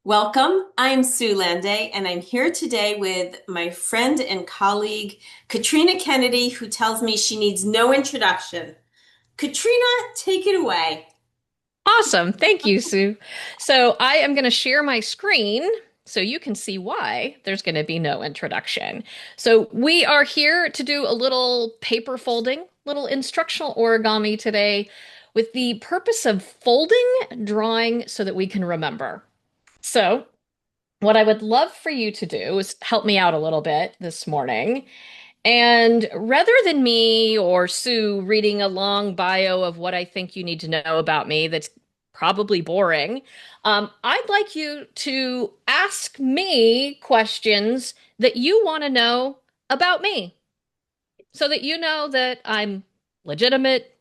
Welcome. I'm Sue Landay, and I'm here today with my friend and colleague, Katrina Kennedy, who tells me she needs no introduction. Katrina, take it away. Awesome. Thank you, Sue. So I am going to share my screen so you can see why there's going to be no introduction. So we are here to do a little paper folding, little instructional origami today with the purpose of folding, drawing so that we can remember. So what I would love for you to do is help me out a little bit this morning. And rather than me or Sue reading a long bio of what I think you need to know about me, that's probably boring, I'd like you to ask me questions that you want to know about me so that you know that I'm legitimate,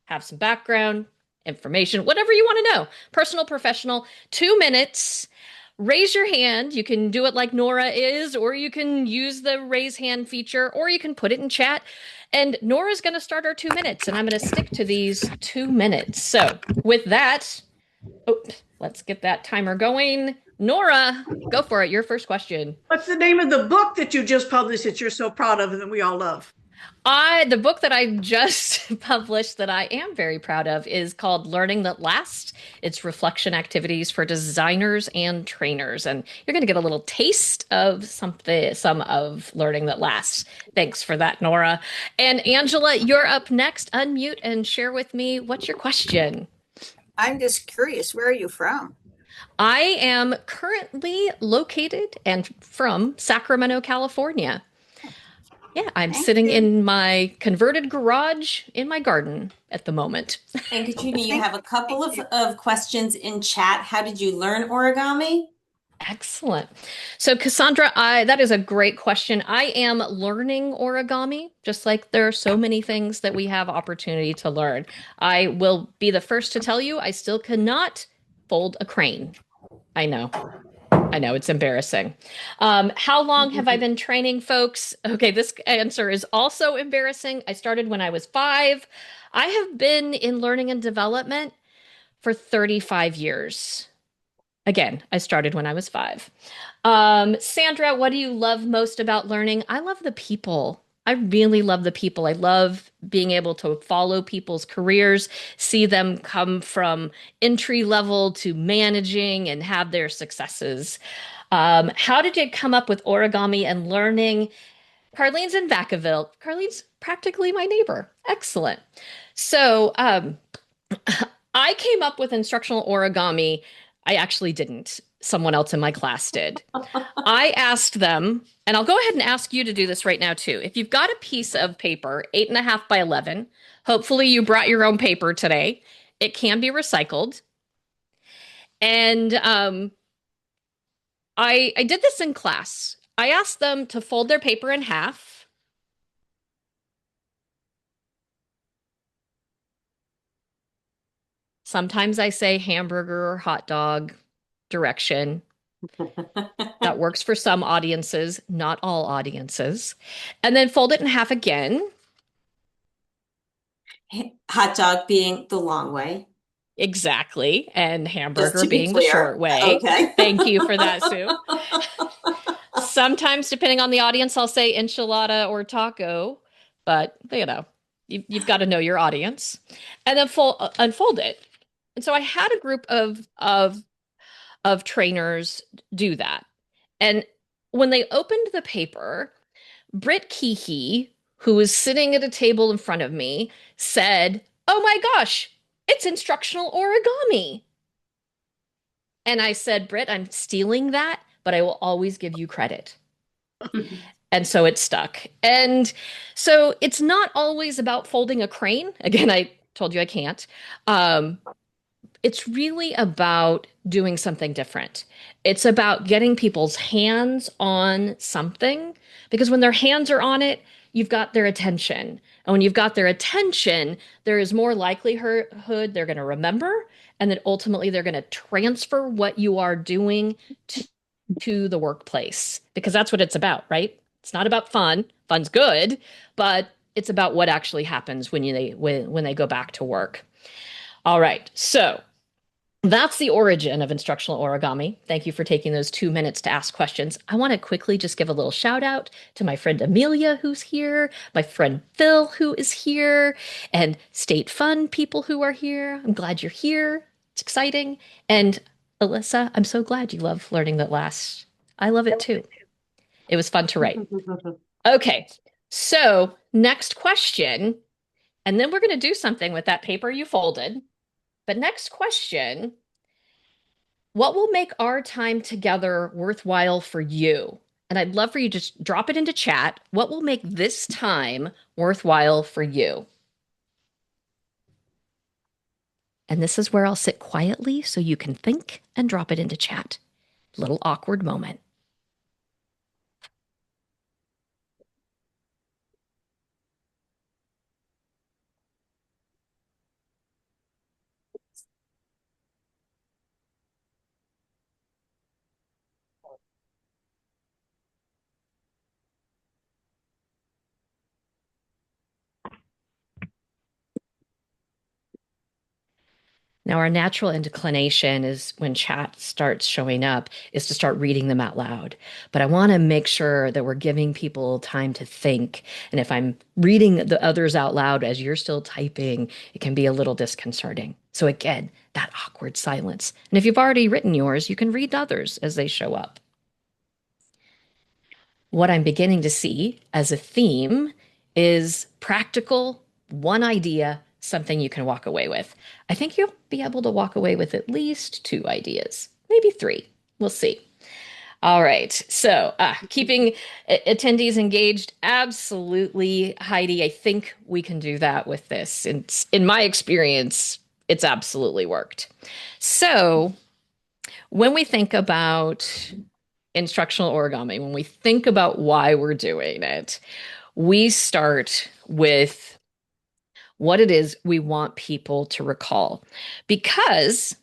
have some background, information, whatever you want to know. Personal, professional, 2 minutes. Raise your hand. You can do it like Nora is, or you can use the raise hand feature, or you can put it in chat. And Nora's going to start our 2 minutes, and I'm going to stick to these 2 minutes. So, with that, oh, let's get that timer going. Nora, go for it. Your first question. What's the name of the book that you just published that you're so proud of and that we all love? The book that I just published that I am very proud of is called Learning That Lasts. It's reflection activities for designers and trainers. And you're going to get a little taste of some of Learning That Lasts. Thanks for that, Nora. And Angela, you're up next. Unmute and share with me what's your question. I'm just curious, where are you from? I am currently located and from Sacramento, California. Yeah, I'm Thank sitting you. in my converted garage in my garden at the moment. And Katrina, you Thank have a couple thank of, you. of questions in chat. How did you learn origami? Excellent. So, Cassandra, that is a great question. I am learning origami, just like there are so many things that we have opportunity to learn. I will be the first to tell you, I still cannot fold a crane. I know. I know it's embarrassing. How long have I been training folks? Okay, this answer is also embarrassing. I started when I was 5. I have been in learning and development for 35 years. Again, I started when I was 5. Sandra, what do you love most about learning? I love the people. I really love the people. I love being able to follow people's careers, see them come from entry level to managing and have their successes. How did you come up with origami and learning? Carlene's in Vacaville. Carlene's practically my neighbor. Excellent. So, I came up with instructional origami. I actually didn't. Someone else in my class did. I asked them, and I'll go ahead and ask you to do this right now too. If you've got a piece of paper, 8.5 by 11, hopefully you brought your own paper today. It can be recycled. And I did this in class. I asked them to fold their paper in half. Sometimes I say hamburger or hot dog direction. That works for some audiences, not all audiences. And then fold it in half again. Hot dog being the long way, Exactly. And just hamburger to be being the clear. short way. Okay. Thank you for that, Sue. Sometimes, depending on the audience, I'll say enchilada or taco, but you've got to know your audience. And then unfold it. And so I had a group of trainers do that. And when they opened the paper, Britt Keehee, who was sitting at a table in front of me, said, "Oh my gosh, it's instructional origami." And I said, "Britt, I'm stealing that, but I will always give you credit." And so it stuck. And so it's not always about folding a crane. Again, I told you I can't. Um, it's really about doing something different. It's about getting people's hands on something because when their hands are on it, you've got their attention. And when you've got their attention, there is more likelihood they're going to remember and that ultimately they're going to transfer what you are doing to the workplace because that's what it's about, right? It's not about fun. Fun's good, but it's about what actually happens when they go back to work. All right. So, That's the origin of instructional origami. Thank you for taking those 2 minutes to ask questions. I want to quickly just give a little shout out to my friend Amelia, who's here, my friend Phil, who is here, and State Fund people who are here. I'm glad you're here. It's exciting. And Alyssa, I'm so glad you love learning that last. I love it too. It was fun to write. Okay, so next question, and then we're going to do something with that paper you folded. But next question, what will make our time together worthwhile for you? And I'd love for you to just drop it into chat. What will make this time worthwhile for you? And this is where I'll sit quietly so you can think and drop it into chat. Little awkward moment. Now, our natural inclination is when chat starts showing up, is to start reading them out loud. But I want to make sure that we're giving people time to think. And if I'm reading the others out loud as you're still typing, it can be a little disconcerting. So, again, that awkward silence. And if you've already written yours, you can read others as they show up. What I'm beginning to see as a theme is practical, one idea, something you can walk away with. I think you'll be able to walk away with at least 2 ideas, maybe 3. We'll see. All right. So, keeping attendees engaged, absolutely, Heidi. I think we can do that with this. In my experience, it's absolutely worked. So, when we think about instructional origami, when we think about why we're doing it, we start with what it is we want people to recall. Because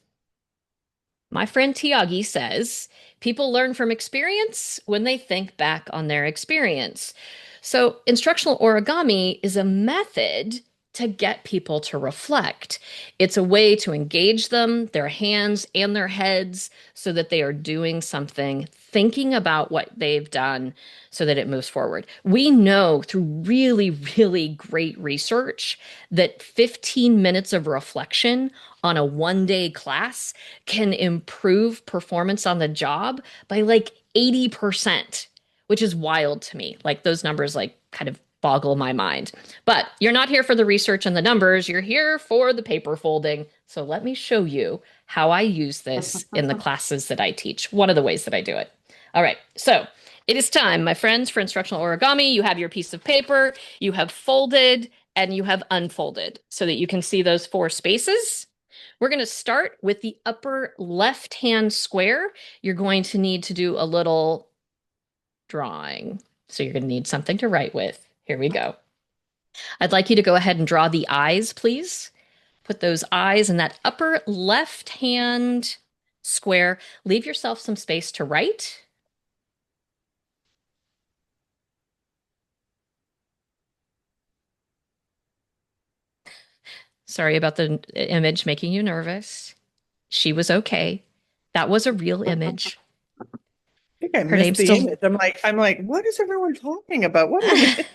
my friend Tiagi says people learn from experience when they think back on their experience. So, instructional origami is a method to get people to reflect. It's a way to engage them, their hands and their heads, so that they are doing something, thinking about what they've done so that it moves forward. We know through really, really great research that 15 minutes of reflection on a 1 day class can improve performance on the job by like 80%, which is wild to me. Like those numbers like kind of boggle my mind. But you're not here for the research and the numbers, you're here for the paper folding. So let me show you how I use this in the classes that I teach. One of the ways that I do it. All right. So it is time, my friends, for instructional origami. You have your piece of paper, you have folded, and you have unfolded so that you can see those 4 spaces. We're going to start with the upper left-hand square. You're going to need to do a little drawing. So you're going to need something to write with. Here we go. I'd like you to go ahead and draw the eyes, please. Put those eyes in that upper left-hand square. Leave yourself some space to write. Sorry about the image making you nervous. She was okay. That was a real image. I think I Her missed name's the still image. I'm like, what is everyone talking about? What image?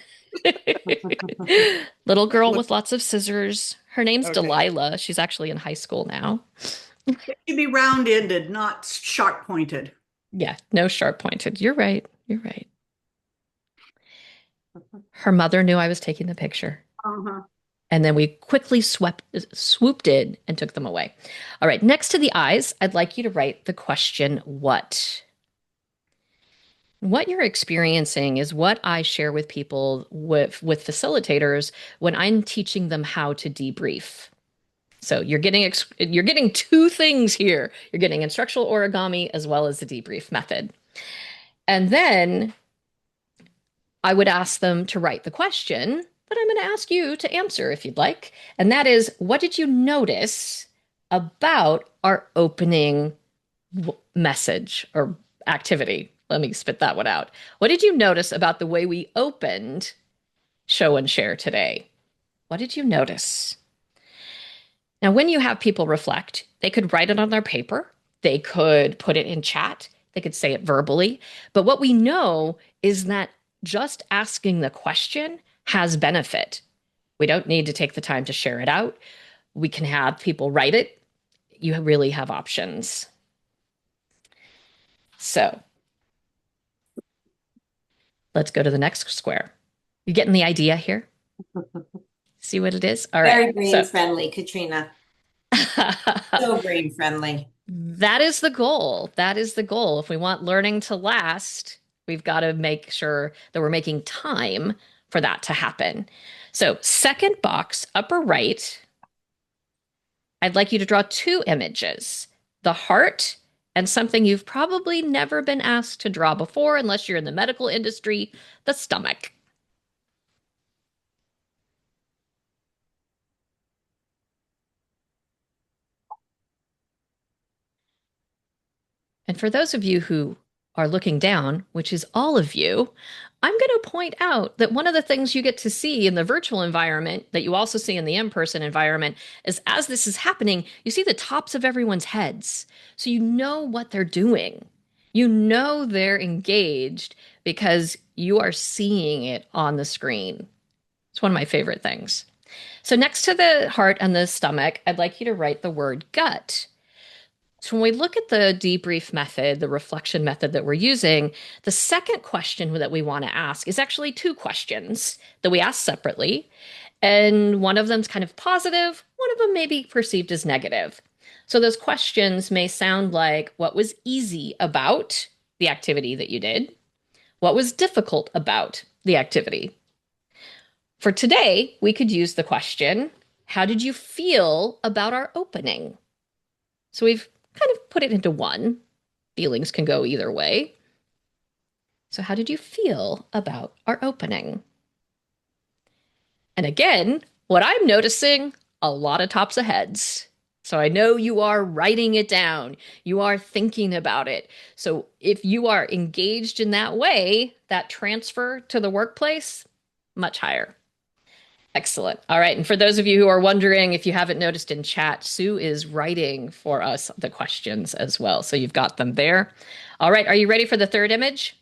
Little girl with lots of scissors. Her name's Okay. Delilah. She's actually in high school now. It should be round-ended, not sharp-pointed. Yeah, no sharp pointed. You're right. You're right. Her mother knew I was taking the picture. Uh-huh. And then we quickly swooped in and took them away. All right, next to the eyes, I'd like you to write the question, what? What you're experiencing is what I share with people with facilitators when I'm teaching them how to debrief. So you're getting 2 things here. You're getting instructional origami as well as the debrief method. And then I would ask them to write the question, but I'm going to ask you to answer if you'd like. And that is, what did you notice about our opening message or activity? Let me spit that one out. What did you notice about the way we opened Show and Share today? What did you notice? Now, when you have people reflect, they could write it on their paper, they could put it in chat, they could say it verbally. But what we know is that just asking the question has benefit. We don't need to take the time to share it out. We can have people write it. You really have options. So let's go to the next square. You getting the idea here? See what it is? All right. Very brain friendly, Katrina. So brain friendly. That is the goal. That is the goal. If we want learning to last, we've got to make sure that we're making time for that to happen. So, second box, upper right, I'd like you to draw two images, the heart and something you've probably never been asked to draw before, unless you're in the medical industry, the stomach. And for those of you who are looking down, which is all of you, I'm going to point out that one of the things you get to see in the virtual environment that you also see in the in-person environment is as this is happening, you see the tops of everyone's heads. So you know what they're doing. You know they're engaged because you are seeing it on the screen. It's one of my favorite things. So next to the heart and the stomach, I'd like you to write the word gut. So when we look at the debrief method, the reflection method that we're using, the second question that we want to ask is actually two questions that we ask separately. And one of them's kind of positive, one of them may be perceived as negative. So those questions may sound like, what was easy about the activity that you did? What was difficult about the activity? For today, we could use the question, how did you feel about our opening? So we've kind of put it into one. Feelings can go either way. So, how did you feel about our opening? And again, what I'm noticing, a lot of tops of heads. So, I know you are writing it down, you are thinking about it. So, if you are engaged in that way, that transfer to the workplace, much higher. Excellent. All right. And for those of you who are wondering, if you haven't noticed in chat, Sue is writing for us the questions as well. So you've got them there. All right. Are you ready for the third image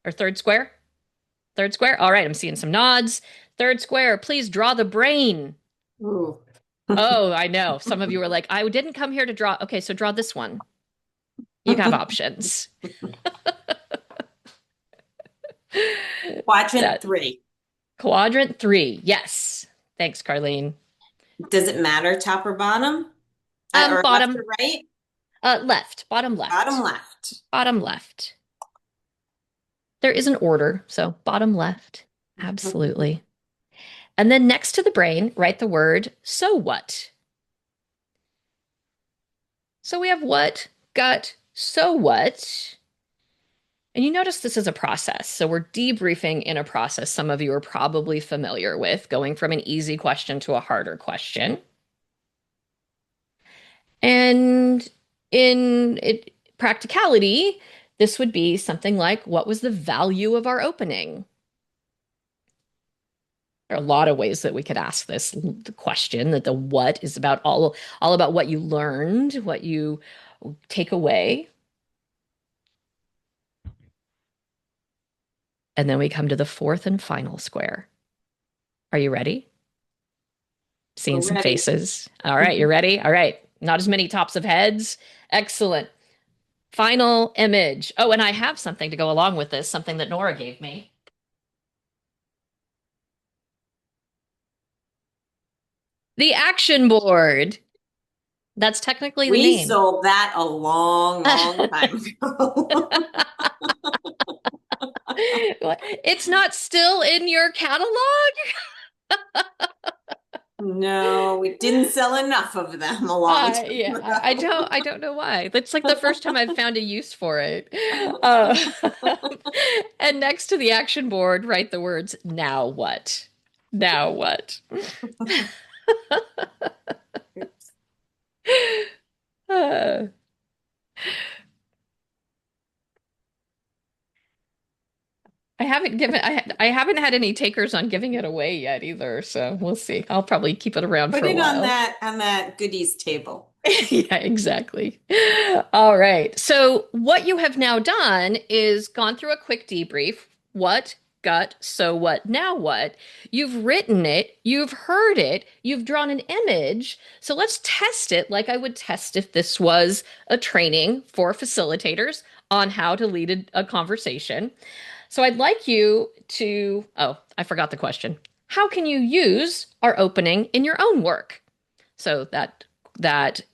or third square? Third square. All right. I'm seeing some nods. Third square. Please draw the brain. Ooh. Oh, I know. Some of you were like, I didn't come here to draw. Okay. So draw this one. You have options. Quadrant 3. Quadrant 3. Yes. Thanks, Carlene. Does it matter top or bottom? Or left Bottom. or right? Left. Bottom left. Bottom left. Bottom left. There is an order, so bottom left. Absolutely. And then next to the brain, write the word so what. So we have what, gut, so what. And you notice this is a process. So we're debriefing in a process some of you are probably familiar with, going from an easy question to a harder question. And practicality, this would be something like, what was the value of our opening? There are a lot of ways that we could ask this question, that the what is about all about what you learned, what you take away. And then we come to the fourth and final square. Are you ready? Seeing We're some ready. faces. All right, you're ready? All right. Not as many tops of heads. Excellent. Final image. Oh, and I have something to go along with this, something that Nora gave me. The action board. That's technically the We name. sold that a long, long time ago. It's not still in your catalog? No, we didn't sell enough of them a long time Yeah, ago. I don't know why. That's like the first time I've found a use for it. And next to the action board, write the words, now what? Now what? Uh, I have I haven't had any takers on giving it away yet either, so we'll see. I'll probably keep it around Put for a it on while. that goodies table. Yeah, exactly. All right. So, what you have now done is gone through a quick debrief. What, gut, so what, now what? You've written it, you've heard it, you've drawn an image. So, let's test it like I would test if this was a training for facilitators on how to lead a conversation. So, I'd like you to, oh, I forgot the question. How can you use our opening in your own work? So that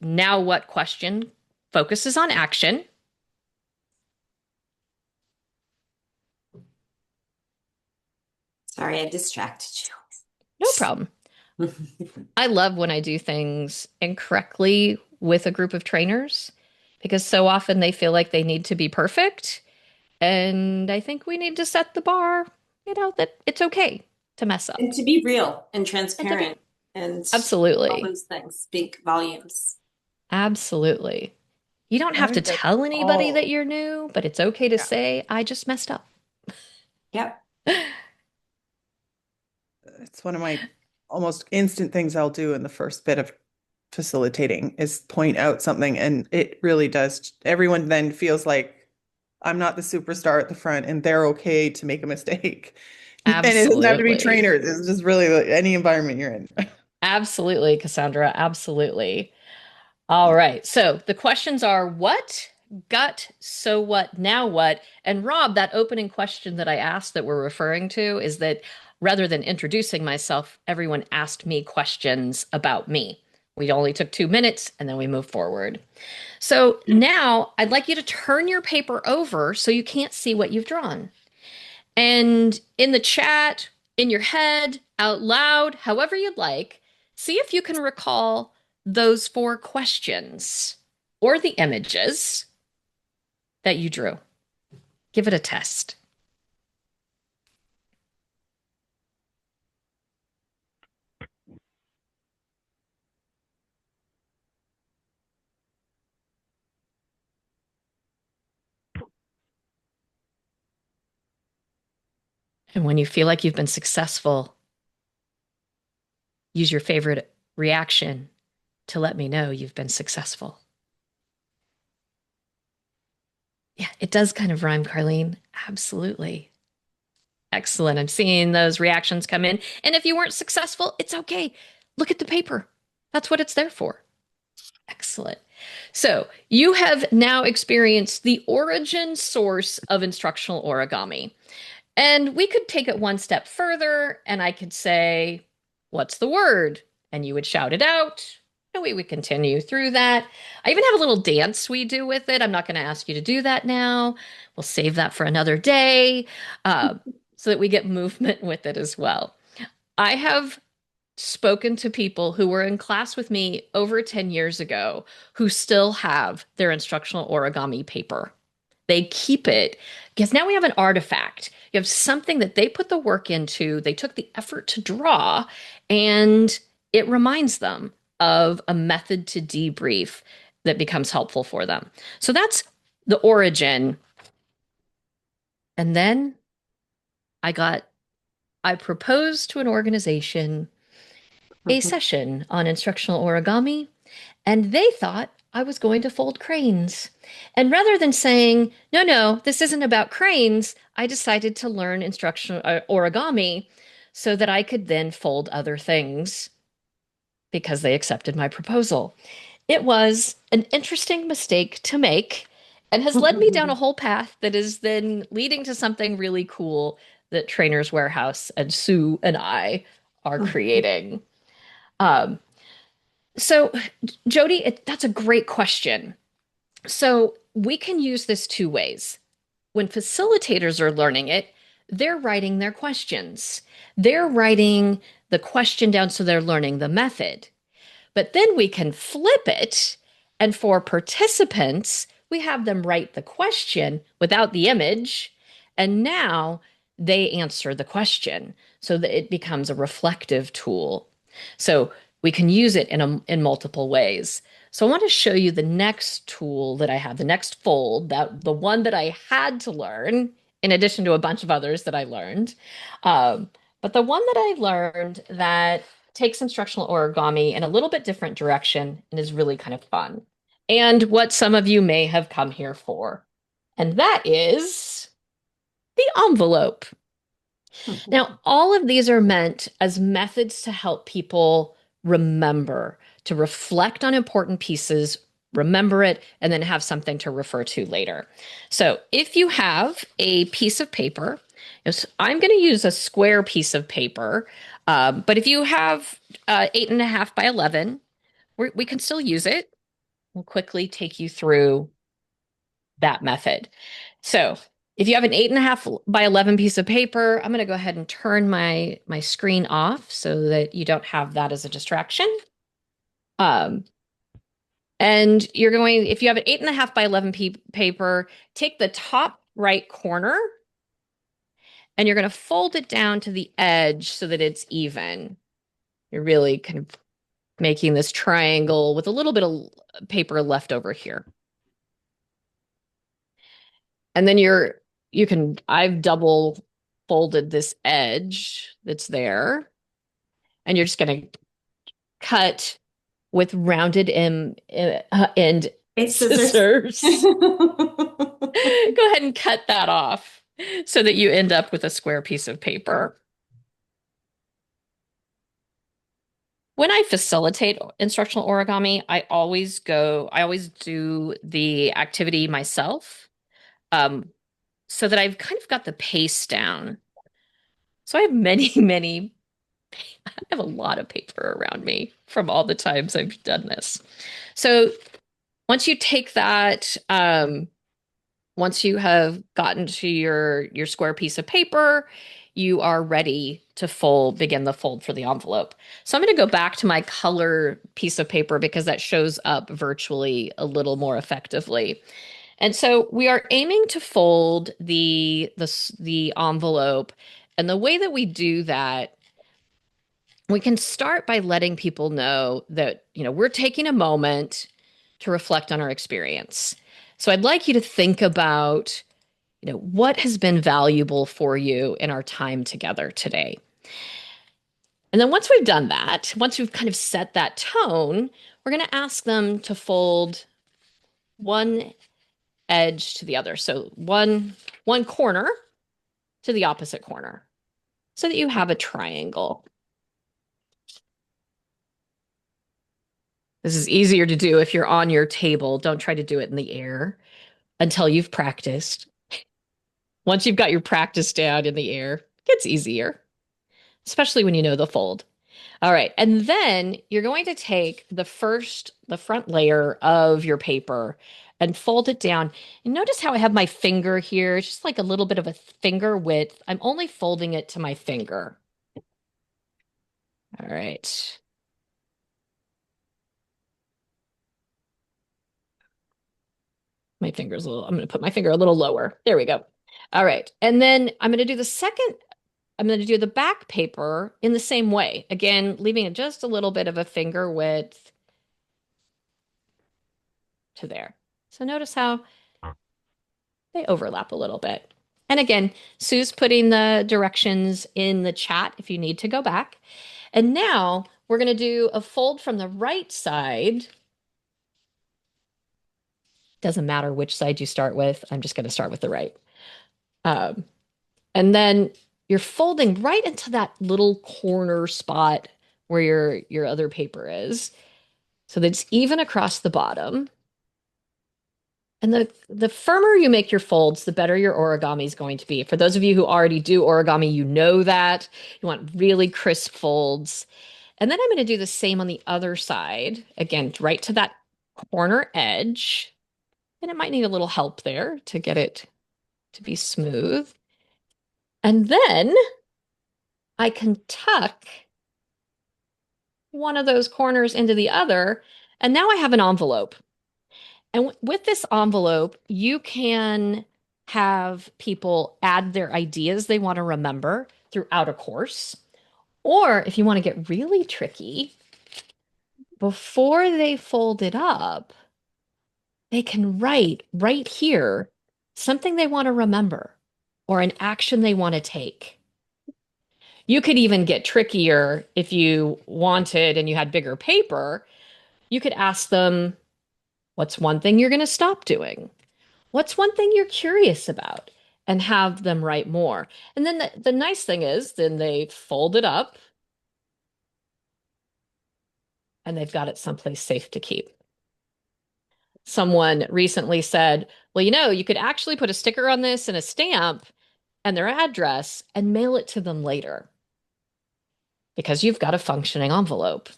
now what question focuses on action. Sorry, I distracted No problem. you. I love when I do things incorrectly with a group of trainers because so often they feel like they need to be perfect. And I think we need to set the bar, that it's okay to mess up And to be real and and to be transparent and all absolutely, those things speak volumes. absolutely. You don't I have to think that's tell anybody that all. you're new, but it's okay to Yeah. say, I just messed up. Yep. It's one of my almost instant things I'll do in the first bit of facilitating is point out something. And it really does. Everyone then feels like I'm not the superstar at the front and they're okay to make a mistake. And it doesn't have to be Absolutely. trainers. It's just really like any environment you're in. Absolutely, Cassandra. Absolutely. All right. So the questions are what, gut, so what, now what? And Rob, that opening question that I asked that we're referring to is that rather than introducing myself, everyone asked me questions about me. We only took 2 minutes and then we moved forward. So now I'd like you to turn your paper over so you can't see what you've drawn. And in the chat, in your head, out loud, however you'd like, see if you can recall those 4 questions or the images that you drew. Give it a test. And when you feel like you've been successful, use your favorite reaction to let me know you've been successful. Yeah, it does kind of rhyme, Carlene. Absolutely. Excellent. I'm seeing those reactions come in. And if you weren't successful, it's okay. Look at the paper. That's what it's there for. Excellent. So you have now experienced the origin source of instructional origami. And we could take it one step further, and I could say, what's the word? And you would shout it out. And we would continue through that. I even have a little dance we do with it. I'm not going to ask you to do that now. We'll save that for another day so that we get movement with it as well. I have spoken to people who were in class with me over 10 years ago who still have their instructional origami paper. They keep it because now we have an artifact. You have something that they put the work into, they took the effort to draw, and it reminds them of a method to debrief that becomes helpful for them. So that's the origin. And then I proposed to an organization a session on instructional origami, and they thought I was going to fold cranes. And rather than saying, no, no, this isn't about cranes, I decided to learn instructional origami so that I could then fold other things because they accepted my proposal. It was an interesting mistake to make and has led me down a whole path that is then leading to something really cool that Trainers Warehouse and Sue and I are creating. Um, so, Jody, that's a great question. So, we can use this 2 ways. When facilitators are learning it, they're writing their questions. They're writing the question down so they're learning the method. But then we can flip it, and for participants, we have them write the question without the image, and now they answer the question so that it becomes a reflective tool. So we can use it in multiple ways. So I want to show you the next tool that I have, the next fold, that the one that I had to learn in addition to a bunch of others that I learned. Um, but the one that I learned that takes instructional origami in a little bit different direction and is really kind of fun. And what some of you may have come here for. And that is the envelope. Now, all of these are meant as methods to help people remember, to reflect on important pieces, remember it, and then have something to refer to later. So if you have a piece of paper, I'm going to use a square piece of paper, but if you have 8.5 by 11, we can still use it. We'll quickly take you through that method. So if you have an 8.5 by 11 piece of paper, I'm going to go ahead and turn my screen off so that you don't have that as a distraction. And you're going, if you have an 8.5 by 11 paper, take the top right corner and you're going to fold it down to the edge so that it's even. You're really kind of making this triangle with a little bit of paper left over here. And then I've double folded this edge that's there. And you're just going to cut with rounded end scissors. Go ahead and cut that off so that you end up with a square piece of paper. When I facilitate instructional origami, I always do the activity myself, so that I've kind of got the pace down. So I have I have a lot of paper around me from all the times I've done this. So once you take that, once you have gotten to your square piece of paper, you are ready to begin the fold for the envelope. So I'm going to go back to my color piece of paper because that shows up virtually a little more effectively. And so we are aiming to fold the envelope. And the way that we do that, we can start by letting people know that, we're taking a moment to reflect on our experience. So I'd like you to think about, what has been valuable for you in our time together today. And then once we've done that, once we've kind of set that tone, we're going to ask them to fold one edge to the other. So one corner to the opposite corner so that you have a triangle. This is easier to do if you're on your table. Don't try to do it in the air until you've practiced. Once you've got your practice down in the air, it gets easier, especially when you know the fold. All right. And then you're going to take the front layer of your paper and fold it down. And notice how I have my finger here. It's just like a little bit of a finger width. I'm only folding it to my finger. All right. I'm going to put my finger a little lower. There we go. All right. And then I'm going to do the back paper in the same way. Again, leaving it just a little bit of a finger width to there. So notice how they overlap a little bit. And again, Sue's putting the directions in the chat if you need to go back. And now we're going to do a fold from the right side. Doesn't matter which side you start with. I'm just going to start with the right. And then you're folding right into that little corner spot where your other paper is, so that it's even across the bottom. And the firmer you make your folds, the better your origami is going to be. For those of you who already do origami, you know that. You want really crisp folds. And then I'm going to do the same on the other side. Again, right to that corner edge. And it might need a little help there to get it to be smooth. And then I can tuck one of those corners into the other. And now I have an envelope. And with this envelope, you can have people add their ideas they want to remember throughout a course. Or if you want to get really tricky, before they fold it up, they can write right here something they want to remember. or an action they want to take. You could even get trickier if you wanted and you had bigger paper. You could ask them, what's one thing you're going to stop doing? What's one thing you're curious about? And have them write more. And then the nice thing is, then they fold it up and they've got it someplace safe to keep. Someone recently said, well, you could actually put a sticker on this and a stamp and their address and mail it to them later because you've got a functioning envelope.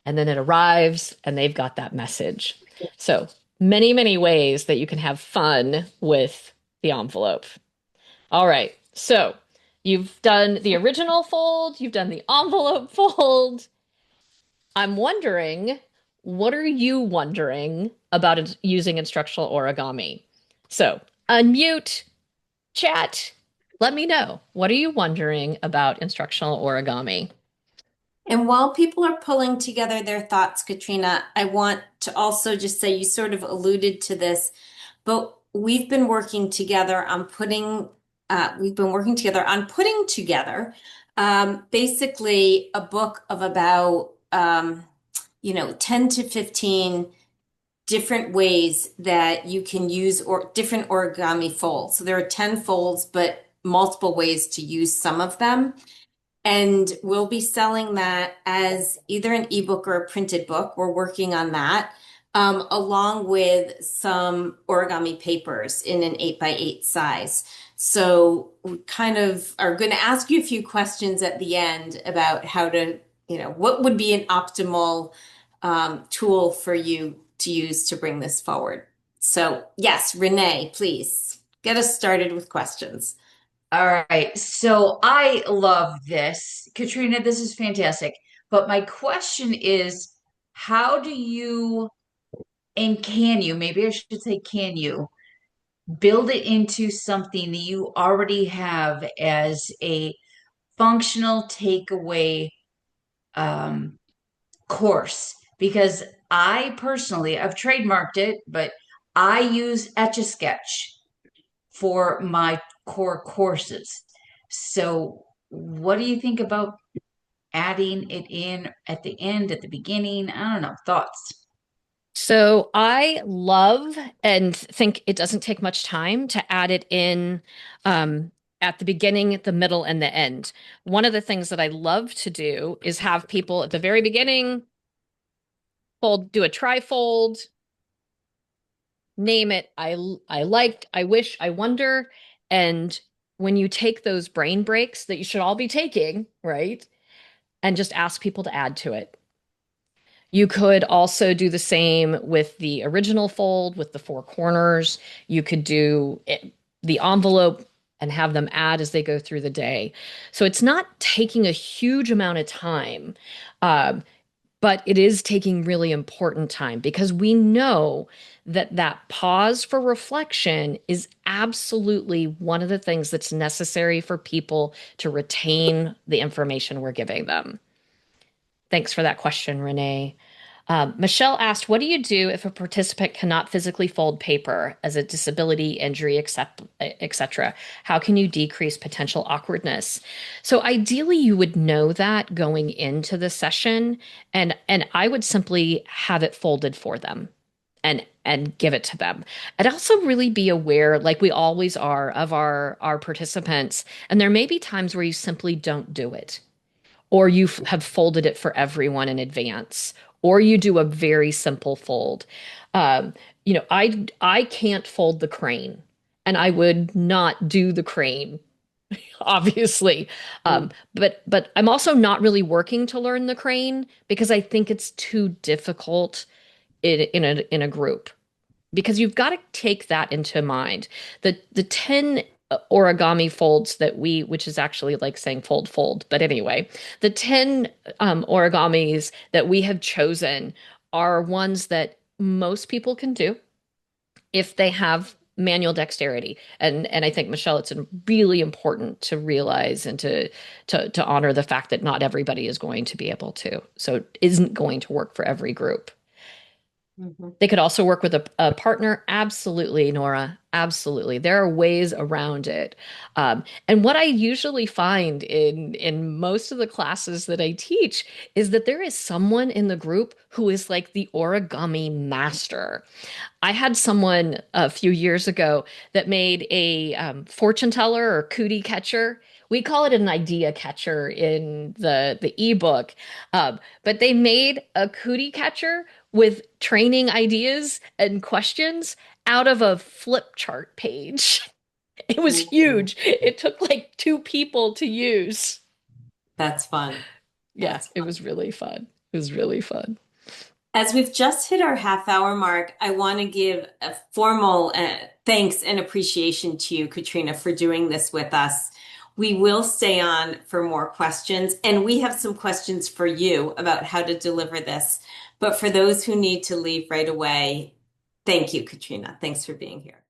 And then it arrives and they've got that message. So many, many ways that you can have fun with the envelope. All right. So you've done the original fold, you've done the envelope fold. I'm wondering, what are you wondering about using instructional origami? So unmute, chat, let me know. What are you wondering about instructional origami? And while people are pulling together their thoughts, Katrina, I want to also just say you sort of alluded to this, but we've been working together on putting together basically a book of about 10 to 15 different ways that you can use or different origami folds. So there are 10 folds, but multiple ways to use some of them. And we'll be selling that as either an ebook or a printed book. We're working on that, along with some origami papers in an 8x8 size. So we kind of are going to ask you a few questions at the end about how to, what would be an optimal tool for you to use to bring this forward. So yes, Renee, please get us started with questions. All right. So I love this. Katrina, this is fantastic. But my question is, how do you, and can you, maybe I should say, can you build it into something that you already have as a functional takeaway um, course? Because I personally, I've trademarked it, but I use Etch-a-Sketch for my core courses. So, what do you think about adding it in at the end, at the beginning? I don't know, thoughts. So I love and think it doesn't take much time to add it in at the beginning, the middle, and the end. One of the things that I love to do is have people at the very beginning do a trifold, name it. I liked, I wish, I wonder. And when you take those brain breaks that you should all be taking, right? And just ask people to add to it. You could also do the same with the original fold with the four corners. You could do the envelope and have them add as they go through the day. So it's not taking a huge amount of time, um, but it is taking really important time because we know that that pause for reflection is absolutely one of the things that's necessary for people to retain the information we're giving them. Thanks for that question, Renee. Michelle asked, what do you do if a participant cannot physically fold paper as a disability, injury, etc.? How can you decrease potential awkwardness? So ideally, you would know that going into the session, and I would simply have it folded for them and give it to them. And also really be aware, like we always are, of our participants. And there may be times where you simply don't do it or you have folded it for everyone in advance, or you do a very simple fold. Um, I can't fold the crane, and I would not do the crane, obviously. But I'm also not really working to learn the crane because I think it's too difficult in a group because you've got to take that into mind. The 10 origami folds that which is actually like saying fold, but anyway, the 10 origamis that we have chosen are ones that most people can do if they have manual dexterity. And I think, Michelle, it's really important to realize and to honor the fact that not everybody is going to be able to. So it isn't going to work for every group. Mhm. They could also work with a partner. Absolutely, Nora. Absolutely. There are ways around it. And what I usually find in most of the classes that I teach is that there is someone in the group who is like the origami master. I had someone a few years ago that made a fortune teller or cootie catcher. We call it an idea catcher in the ebook, but they made a cootie catcher with training ideas and questions out of a flip chart page. It was Mhm. huge. It took like two people to use. That's fun. Yeah, That's it fun. was really fun. It was really fun. As we've just hit our half-hour mark, I want to give a formal thanks and appreciation to you, Katrina, for doing this with us. We will stay on for more questions, and we have some questions for you about how to deliver this. But for those who need to leave right away, thank you, Katrina. Thanks for being here.